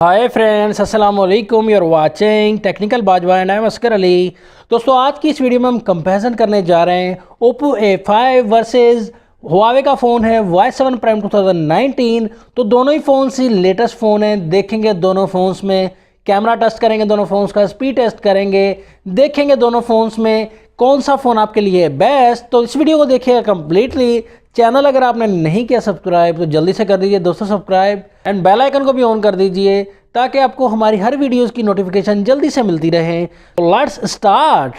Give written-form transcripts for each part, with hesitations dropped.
हाय friends, अस्सलाम वालेकुम। You are watching technical Bajwa and I am Askar Ali. दोस्तों, आज की इस वीडियो में हम कंपैरिजन करने जा रहे हैं ओप्पो A5 वर्सेस हुआवे का फ़ोन है Y7 Prime 2019। तो दोनों ही फ़ोन्स ही लेटेस्ट फ़ोन हैं। देखेंगे दोनों फ़ोन्स में कैमरा टेस्ट करेंगे, दोनों फ़ोन्स का स्पीड टेस्ट करेंगे, देखेंगे दोनों फ़ोन्स में कौन सा फ़ोन आपके लिए है बेस्ट। तो इस वीडियो को देखिएगा कम्प्लीटली। चैनल अगर आपने नहीं किया सब्सक्राइब तो जल्दी से कर दीजिए दोस्तों सब्सक्राइब, एंड बेल आइकन को भी ऑन कर दीजिए ताकि आपको हमारी हर वीडियोस की नोटिफिकेशन जल्दी से मिलती रहे। तो लेट्स स्टार्ट।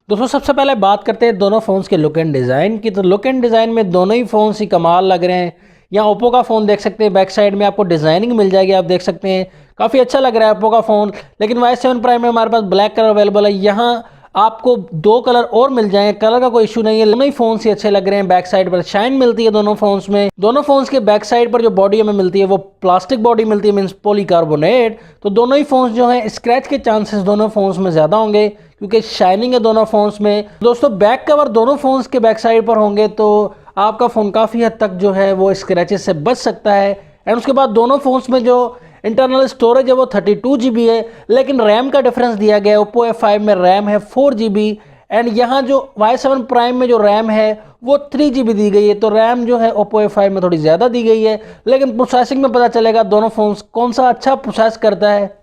दोस्तों, सबसे पहले बात करते हैं दोनों फ़ोन्स के लुक एंड डिज़ाइन की। तो लुक एंड डिज़ाइन में दोनों ही फ़ोन्स ही कमाल लग रहे हैं। यहाँ ओप्पो का फ़ोन देख सकते हैं, बैक साइड में आपको डिज़ाइनिंग मिल जाएगी, आप देख सकते हैं काफ़ी अच्छा लग रहा है ओप्पो का फ़ोन। लेकिन Y7 प्राइम में हमारे पास ब्लैक कलर अवेलेबल है। यहाँ आपको दो कलर और मिल जाएंगे, कलर का कोई इशू नहीं है। दोनों ही फोन्स ही अच्छे लग रहे हैं। बैक साइड पर शाइन मिलती है दोनों फोन्स में। दोनों फोन्स के बैक साइड पर जो बॉडी हमें मिलती है वो प्लास्टिक बॉडी मिलती है, मींस पॉलीकार्बोनेट। तो दोनों ही फोन्स जो हैं स्क्रैच के चांसेस दोनों फोन्स में ज़्यादा होंगे क्योंकि शाइनिंग है दोनों फोन्स में। दोस्तों, बैक कवर दोनों फोन्स के बैक साइड पर होंगे तो आपका फ़ोन काफ़ी हद तक जो है वो स्क्रैचेस से बच सकता है। एंड उसके बाद दोनों फोन्स में जो इंटरनल स्टोरेज है वो 32 GB है, लेकिन रैम का डिफरेंस दिया गया है। ओप्पो A5 में रैम है 4 GB एंड यहाँ जो Y7 प्राइम में जो रैम है वो 3 GB दी गई है। तो रैम जो है ओप्पो A5 में थोड़ी ज़्यादा दी गई है, लेकिन प्रोसेसिंग में पता चलेगा दोनों फोन्स कौन सा अच्छा प्रोसेस करता है।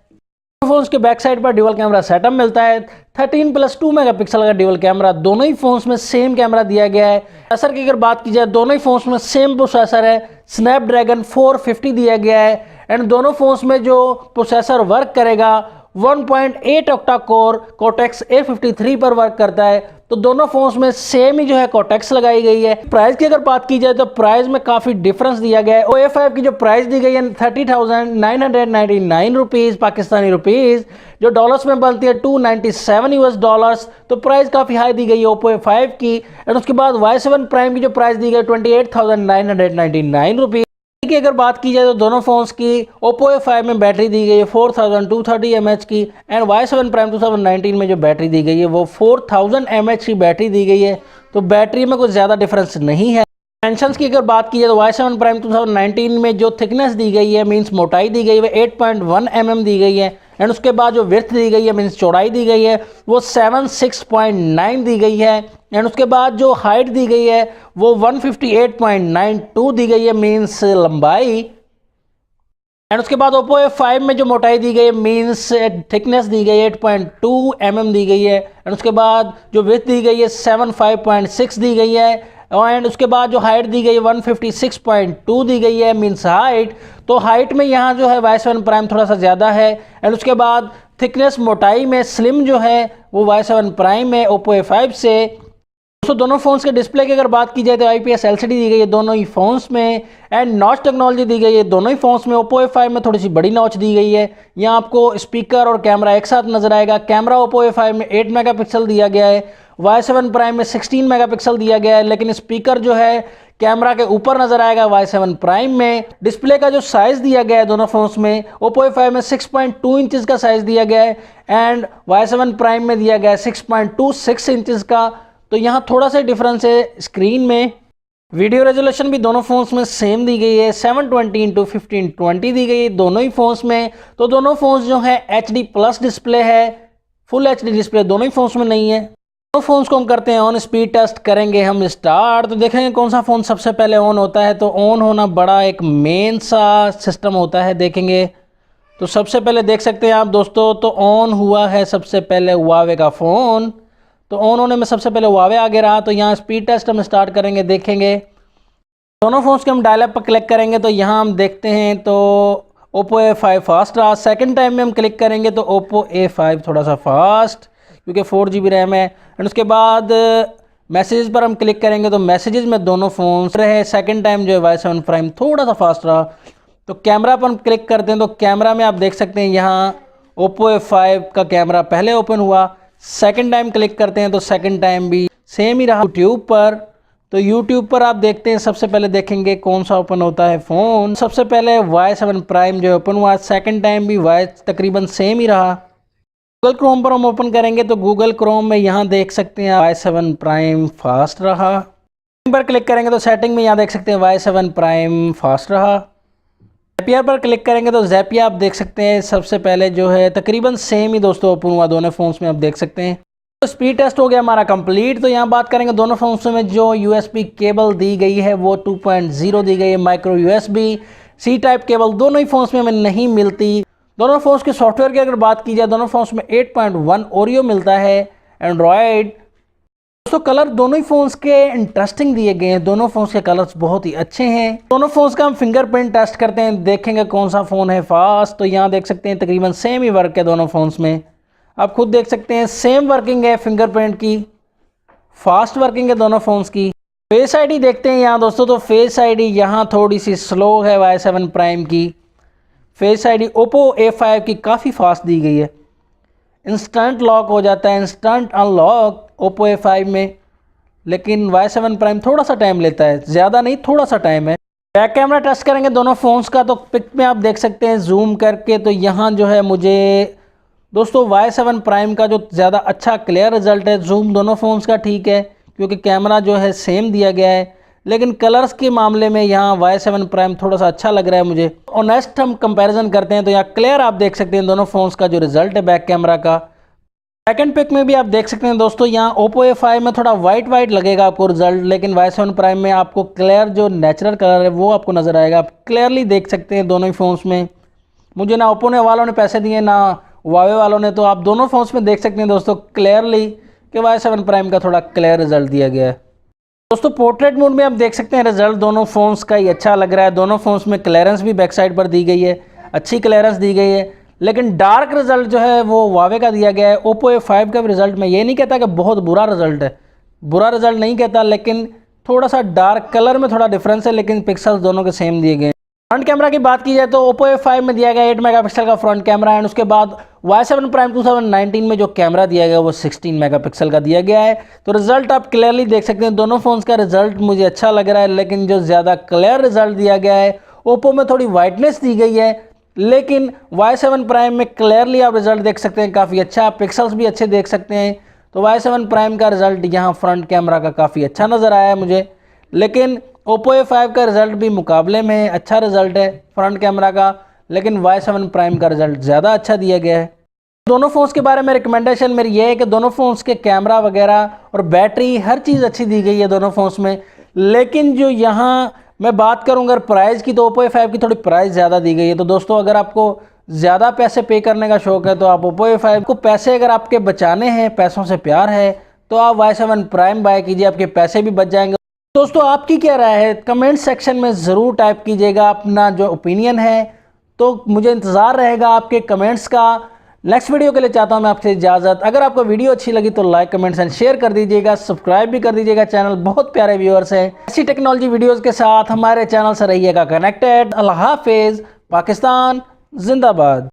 फोन्स के बैक साइड पर ड्यूअल कैमरा सेटअप मिलता है। 13+2 मेगापिक्सल का ड्यूअल कैमरा, दोनों ही फोन्स में सेम कैमरा दिया गया है। प्रोसेसर की अगर बात की जाए, दोनों ही फोन्स में सेम प्रोसेसर है, स्नैपड्रैगन 450 दिया गया है। एंड दोनों फोन्स में जो प्रोसेसर वर्क करेगा 1.8 ऑक्टा कोर कोर्टेक्स A53 पर वर्क करता है। तो दोनों फोन्स में सेम ही जो है कोर्टेक्स लगाई गई है। प्राइस की अगर बात की जाए तो प्राइस में काफ़ी डिफरेंस दिया गया है। A5 की जो प्राइस दी गई है 30,999 रुपीज़ पाकिस्तानी रुपीज़, जो डॉलर्स में बनती है 297 US डॉलर्स। तो प्राइस काफ़ी हाई दी गई है ओप्पो A5 की। एंड उसके बाद Y7 प्राइम की जो प्राइस दी गई 28,999 रुपीज़ की अगर बात की जाए तो दोनों फोन्स की ओप्पो A5 में बैटरी दी गई है 4230 mAh की, एंड Y7 प्राइम 2019 में जो बैटरी दी गई है वो 4000 mAh की बैटरी दी गई है। तो बैटरी में कुछ ज़्यादा डिफरेंस नहीं है। डायमेंशंस की अगर बात की जाए तो Y7 प्राइम 2019 में जो थिकनेस दी गई है, मींस मोटाई दी गई है, 8.1 mm दी गई है। एंड उसके बाद जो विड्थ दी गई है, मींस चौड़ाई दी गई है, वो 76.9 दी गई है। एंड उसके बाद जो हाइट दी गई है वो 158.92 दी गई है, मींस लंबाई। एंड उसके बाद ओप्पो A5 में जो मोटाई दी गई है, मींस थिकनेस दी गई है 8.2 mm दी गई है। एंड उसके बाद जो विड्थ दी गई है 75.6 दी गई है। एंड उसके बाद जो हाइट दी गई है 156.2 दी गई है, मींस हाइट। तो हाइट में यहाँ जो है Y7 प्राइम थोड़ा सा ज़्यादा है। एंड उसके बाद थिकनेस मोटाई में स्लिम जो है वो Y7 प्राइम है ओप्पो A5 से। दोनों फोन्स के डिस्प्ले की अगर बात की जाए तो IPS LCD दी गई है दोनों ही फोन्स में। एंड नॉच टेक्नोलॉजी दी गई है दोनों ही फोन्स में। ओप्पो A5 में थोड़ी सी बड़ी नॉच दी गई है। यहाँ आपको स्पीकर और कैमरा एक साथ नजर आएगा। कैमरा ओप्पो A5 में 8 मेगापिक्सल दिया गया है, Y7 प्राइम में 16 मेगापिक्सल दिया गया है, लेकिन स्पीकर जो है कैमरा के ऊपर नजर आएगा Y7 प्राइम में। डिस्प्ले का जो साइज दिया गया है दोनों फोन्स में, ओप्पो A5 में 6.2 इंचेस का साइज दिया गया है एंड Y7 प्राइम में दिया गया है 6.26 इंचेस का। तो यहाँ थोड़ा सा डिफरेंस है स्क्रीन में। वीडियो रेजोल्यूशन भी दोनों फोन्स में सेम दी गई है, 720x1520 दी गई है दोनों ही फोन्स में। तो दोनों फोन्स जो है HD+ डिस्प्ले है, फुल HD डिस्प्ले दोनों ही फोन्स में नहीं है। दोनों फोन्स को हम करते हैं ऑन, स्पीड टेस्ट करेंगे हम स्टार्ट। तो देखेंगे कौन सा फ़ोन सबसे पहले ऑन होता है। तो ऑन होना बड़ा एक मेन सा सिस्टम होता है, देखेंगे। तो सबसे पहले देख सकते हैं आप दोस्तों, तो ऑन हुआ है सबसे पहले हुआवे का फ़ोन। तो ऑन होने में सबसे पहले हुआवे आगे रहा। तो यहाँ स्पीड टेस्ट हम स्टार्ट करेंगे, देखेंगे। दोनों फोन्स के हम डायल अप पर क्लिक करेंगे तो यहाँ हम देखते हैं तो ओप्पो A5 फास्ट रहा। सेकंड टाइम में हम क्लिक करेंगे तो ओप्पो A5 थोड़ा सा फास्ट, क्योंकि 4 GB रैम है। एंड उसके बाद मैसेजेस पर हम क्लिक करेंगे तो मैसेजेस में दोनों फोन्स रहे। सेकंड टाइम जो है Y7 प्राइम थोड़ा सा फास्ट रहा। तो कैमरा पर हम क्लिक करते हैं तो कैमरा में आप देख सकते हैं यहाँ ओप्पो A5 का कैमरा पहले ओपन हुआ। सेकंड टाइम क्लिक करते हैं तो सेकंड टाइम भी सेम ही रहा। यूट्यूब पर, तो यूट्यूब पर आप देखते हैं सबसे पहले देखेंगे कौन सा ओपन होता है फ़ोन। सबसे पहले Y7 प्राइम जो ओपन हुआ, सेकंड टाइम भी Y तकरीबन सेम ही रहा। गूगल क्रोम पर हम ओपन करेंगे तो गूगल क्रोम में यहाँ देख सकते हैं Y7 प्राइम फास्ट रहा। पर क्लिक करेंगे तो सेटिंग में यहाँ देख सकते हैं Y7 प्राइम फास्ट रहा। ज़ैपियर पर क्लिक करेंगे तो ज़ैपियर आप देख सकते हैं सबसे पहले जो है तकरीबन सेम ही दोस्तों ओपन हुआ दोनों फ़ोन्स में, आप देख सकते हैं। तो स्पीड टेस्ट हो गया हमारा कंप्लीट। तो यहाँ बात करेंगे दोनों फ़ोन्स में जो USB केबल दी गई है वो 2.0 दी गई है। Micro USB C type cable दोनों ही फ़ोन्स में हमें नहीं मिलती। दोनों फ़ोन्स के सॉफ्टवेयर की अगर बात की जाए, दोनों फ़ोन्स में 8.1 ओरियो मिलता है एंड्रॉयड। दोस्तों कलर दोनों ही फ़ोन्स के इंटरेस्टिंग दिए गए हैं, दोनों फ़ोन्स के कलर्स बहुत ही अच्छे हैं। दोनों फ़ोन्स का हम फिंगरप्रिंट टेस्ट करते हैं, देखेंगे कौन सा फ़ोन है फास्ट। तो यहाँ देख सकते हैं तकरीबन सेम ही वर्क है दोनों फ़ोन्स में, आप खुद देख सकते हैं सेम वर्किंग है फिंगरप्रिंट की, फास्ट वर्किंग है दोनों फ़ोन्स की। फेस आईडी देखते हैं यहाँ दोस्तों, तो फेस आईडी यहाँ थोड़ी सी स्लो है Y7 प्राइम की। फेस आईडी ओप्पो A5 की काफ़ी फास्ट दी गई है। इंस्टेंट लॉक हो जाता है, इंस्टेंट अनलॉक ओप्पो A5 में, लेकिन Y7 प्राइम थोड़ा सा टाइम लेता है, ज़्यादा नहीं थोड़ा सा टाइम है। बैक कैमरा टेस्ट करेंगे दोनों फ़ोन्स का, तो पिक में आप देख सकते हैं जूम करके, तो यहाँ जो है मुझे दोस्तों Y7 प्राइम का जो ज़्यादा अच्छा क्लियर रिजल्ट है। जूम दोनों फ़ोन्स का ठीक है क्योंकि कैमरा जो है सेम दिया गया है, लेकिन कलर्स के मामले में यहाँ Y7 प्राइम थोड़ा सा अच्छा लग रहा है मुझे। ऑनेस्ट हम कंपैरिजन करते हैं तो यहाँ क्लियर आप देख सकते हैं दोनों फ़ोन्स का जो रिजल्ट है बैक कैमरा का। सेकंड पिक में भी आप देख सकते हैं दोस्तों, यहाँ ओप्पो A5 में थोड़ा वाइट लगेगा आपको रिजल्ट, लेकिन Y7 प्राइम में आपको क्लियर जो नेचुरल कलर है वो आपको नज़र आएगा। आप क्लियरली देख सकते हैं दोनों ही फ़ोन्स में। मुझे ना ओप्पो वालों ने पैसे दिए ना वावे वालों ने, तो आप दोनों फ़ोन्स में देख सकते हैं दोस्तों क्लियरली कि Y7 प्राइम का थोड़ा क्लियर रिजल्ट दिया गया है। दोस्तों पोर्ट्रेट मोड में आप देख सकते हैं रिजल्ट दोनों फ़ोन्स का ही अच्छा लग रहा है। दोनों फ़ोन्स में क्लियरेंस भी बैक साइड पर दी गई है, अच्छी क्लियरेंस दी गई है, लेकिन डार्क रिजल्ट जो है वो वावे का दिया गया है। ओप्पो A5 का भी रिजल्ट मैं ये नहीं कहता कि बहुत बुरा रिजल्ट है, बुरा रिजल्ट नहीं कहता, लेकिन थोड़ा सा डार्क कलर में थोड़ा डिफरेंस है, लेकिन पिक्सल्स दोनों के सेम दिए गए हैं। फ्रंट कैमरा की बात की जाए तो ओप्पो A5 में दिया गया 8 मेगापिक्सल का फ्रंट कैमरा एंड उसके बाद Y7 प्राइम 2019 में जो कैमरा दिया गया वो 16 मेगापिक्सल का दिया गया है। तो रिजल्ट आप क्लियरली देख सकते हैं, दोनों फ़ोन्स का रिजल्ट मुझे अच्छा लग रहा है, लेकिन जो ज़्यादा क्लियर रिजल्ट दिया गया है ओप्पो में थोड़ी वाइटनेस दी गई है, लेकिन Y7 प्राइम में क्लियरली आप रिजल्ट देख सकते हैं काफ़ी अच्छा, पिक्सल्स भी अच्छे देख सकते हैं। तो Y7 प्राइम का रिजल्ट यहाँ फ्रंट कैमरा का काफ़ी अच्छा नज़र आया है मुझे, लेकिन ओप्पो A5 का रिज़ल्ट भी मुकाबले में अच्छा रिज़ल्ट है फ्रंट कैमरा का, लेकिन Y7 प्राइम का रिज़ल्ट ज़्यादा अच्छा दिया गया है। दोनों फ़ोन्स के बारे में रिकमेंडेशन मेरी ये है कि दोनों फ़ोन्स के कैमरा वगैरह और बैटरी हर चीज़ अच्छी दी गई है दोनों फ़ोन्स में, लेकिन जो यहाँ मैं बात करूँ अगर प्राइस की, तो ओप्पो A5 की थोड़ी प्राइस ज़्यादा दी गई है। तो दोस्तों अगर आपको ज़्यादा पैसे पे करने का शौक़ है तो आप ओप्पो A5 को, पैसे अगर आपके बचाने हैं, पैसों से प्यार है, तो आप Y7 प्राइम बाय कीजिए, आपके पैसे भी बच जाएंगे। दोस्तों आपकी क्या राय है कमेंट सेक्शन में ज़रूर टाइप कीजिएगा अपना जो ओपिनियन है, तो मुझे इंतज़ार रहेगा आपके कमेंट्स का। नेक्स्ट वीडियो के लिए चाहता हूं मैं आपसे इजाज़त। अगर आपको वीडियो अच्छी लगी तो लाइक कमेंट्स एंड शेयर कर दीजिएगा, सब्सक्राइब भी कर दीजिएगा, चैनल बहुत प्यारे व्यूअर्स हैं। ऐसी टेक्नोलॉजी वीडियोज़ के साथ हमारे चैनल से रहिएगा कनेक्टेड। अल्लाह हाफिज़, पाकिस्तान जिंदाबाद।